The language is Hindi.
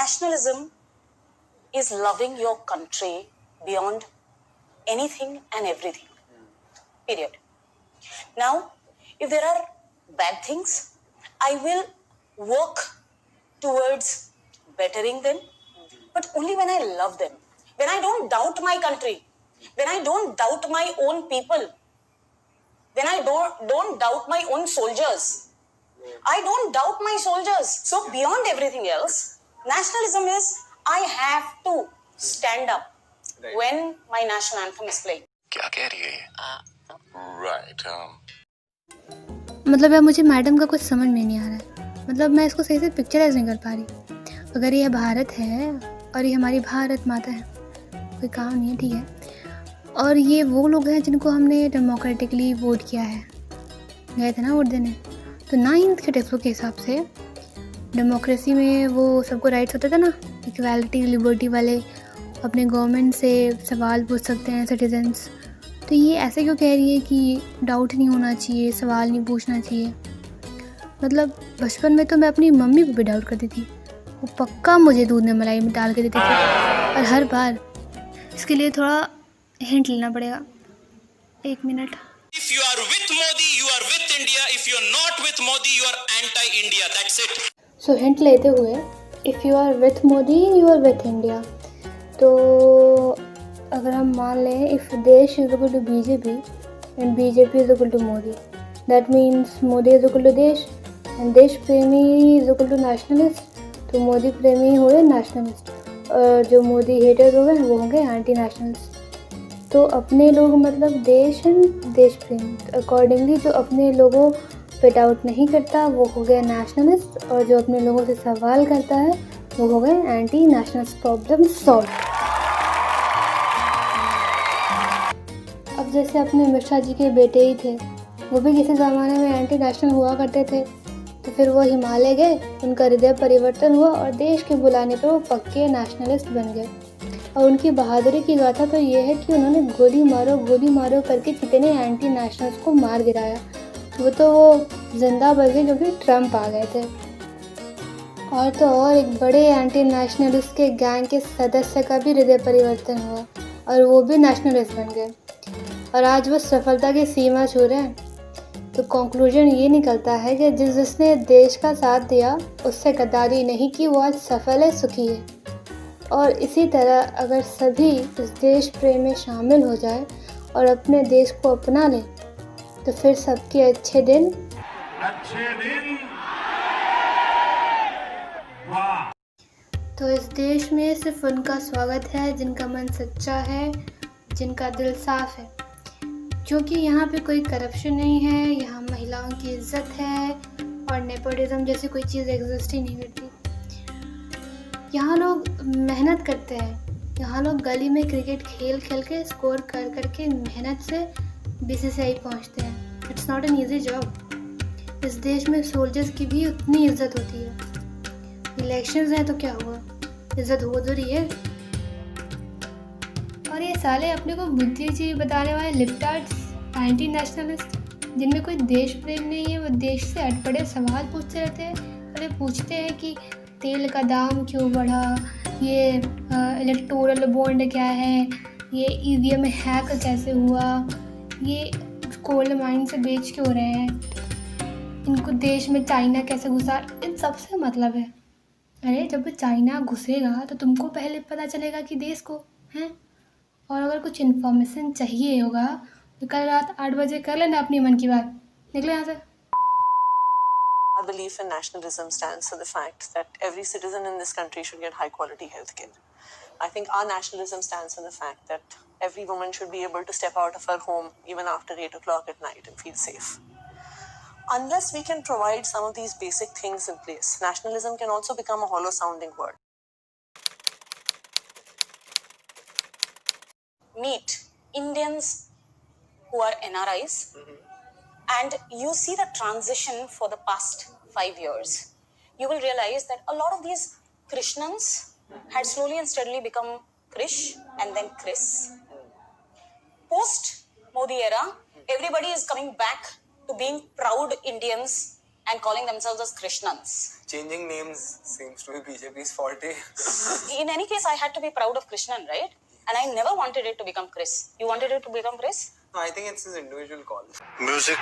nationalism is loving your country beyond anything and everything. Period. Now, if there are bad things, I will work towards bettering them, but only when I love them. When I don't doubt my country, when I don't doubt my own people, when I don't doubt my own soldiers. I don't doubt my soldiers. So beyond everything else, nationalism is I have to stand up when my national anthem is playing. क्या कह रही है ये? Right. मतलब यार मुझे मैडम का कुछ समझ में नहीं आ रहा है। मतलब मैं इसको सही से पिक्चराइज नहीं कर पा रही। अगर ये भारत है और ये हमारी भारत माता है, कोई काम नहीं है, ठीक है। और ये वो लोग हैं जिनको हमने डेमोक्रेटिकली वोट किया है, गए थे ना वोट देने। तो 9th के टेक्स्ट बुक के हिसाब से डेमोक्रेसी में वो सबको राइट्स होते थे ना, इक्वालिटी लिबर्टी वाले, अपने गवर्नमेंट से सवाल पूछ सकते हैं सिटीजन्स। तो ये ऐसे क्यों कह रही है कि डाउट नहीं होना चाहिए, सवाल नहीं पूछना चाहिए। मतलब बचपन में तो मैं अपनी मम्मी को भी डाउट करती थी, वो पक्का मुझे दूध में मलाई में डाल के देती थी। और हर बार इसके लिए थोड़ा हिंट लेना पड़ेगा। 1 minute. If you are with Modi, you are with India. If you are not with Modi, you are anti-India. That's it. So hint लेते हुए, if you are with Modi you are with India. तो अगर हम मान लें इफ़ देश is equal to BJP and BJP is equal to Modi, that means Modi is equal to देश एंड देश प्रेमी इज इक्वल टू नेशनलिस्ट। तो मोदी प्रेमी हो गए नेशनलिस्ट और जो मोदी हेटर हो गए वो होंगे एंटी नेशनलिस्ट। तो अपने लोग मतलब देश एंड देश प्रेमी। तो अकॉर्डिंगली जो अपने लोगों पे डाउट नहीं करता वो हो गया नेशनलिस्ट, और जो अपने लोगों से सवाल करता है वो हो गए एंटी नेशनलिस्ट। Problem solve. अब जैसे अपने मिश्रा जी के बेटे ही थे, वो भी किसी ज़माने में एंटी नेशनल हुआ करते थे। तो फिर वो हिमालय गए, उनका हृदय परिवर्तन हुआ और देश के बुलाने पर वो पक्के नेशनलिस्ट बन गए। और उनकी बहादुरी की गाथा तो ये है कि उन्होंने गोली मारो करके कितने एंटी नेशनल्स को मार गिराया। वो जिंदा बच गए क्योंकि ट्रम्प आ गए थे। और तो और एक बड़े एंटी नेशनलिस्ट के गैंग के सदस्य का भी हृदय परिवर्तन हुआ और वो भी नेशनलिस्ट बन गए और आज वो सफलता की सीमा छू रहे हैं। तो कंक्लूजन ये निकलता है कि जिसने देश का साथ दिया उससे गद्दारी नहीं की, वो आज सफल है, सुखी है। और इसी तरह अगर सभी इस देश प्रेम में शामिल हो जाए और अपने देश को अपना लें तो फिर सबके अच्छे दिन वाह। तो इस देश में सिर्फ उनका स्वागत है जिनका मन सच्चा है, जिनका दिल साफ है, क्योंकि यहाँ पे कोई करप्शन नहीं है, यहाँ महिलाओं की इज्जत है और नेपोटिज्म जैसी कोई चीज़ एग्जिस्ट ही नहीं करती। यहाँ लोग मेहनत करते हैं, यहाँ लोग गली में क्रिकेट खेल के स्कोर कर के मेहनत से BCCI पहुँचते हैं। It's not an easy job. इस देश में सोल्जर्स की भी उतनी इज्जत होती है। इलेक्शंस हैं तो क्या हुआ, इज्जत हो तो रही है। और ये साले अपने को बुद्धिजीवी बताने वाले लिपटार्ड्स, एंटी नेशनलिस्ट, जिनमें कोई देश प्रेम नहीं है, वो देश से अटपटे सवाल पूछते रहते हैं। और ये पूछते हैं कि तेल का दाम क्यों बढ़ा, ये इलेक्टोरल बॉन्ड क्या है, ये EVM में हैक कैसे हुआ, ये कोल माइन से बेच क्यों रहे हैं, इनको देश में चाइना कैसे घुसा। इन सब से मतलब है, अरे जब चाइना घुसेगा तो तुमको पहले पता चलेगा कि देश को हैं। और अगर कुछ इन्फॉर्मेशन चाहिए होगा तो कल रात 8 बजे कर लेना अपनी मन की बात। निकले यहाँ से। Our belief in nationalism stands for the fact that every citizen in this country should get high quality health care. I think our nationalism stands for the fact that every woman should be able to step out of her home even after 8 o'clock at night and feel safe. Unless we can provide some of these basic things in place, nationalism can also become a hollow sounding word. Meet Indians who are NRIs, and you see the transition for the past 5 years. You will realize that a lot of these Krishnans had slowly and steadily become Krish and then Chris. Post Modi era, everybody is coming back to being proud Indians and calling themselves as Krishnans. changing names seems to be BJP's forte. In any case, I had to be proud of Krishnan, right? And I never wanted it to become Chris. You wanted it to become Chris? No, I think it's his individual call. Music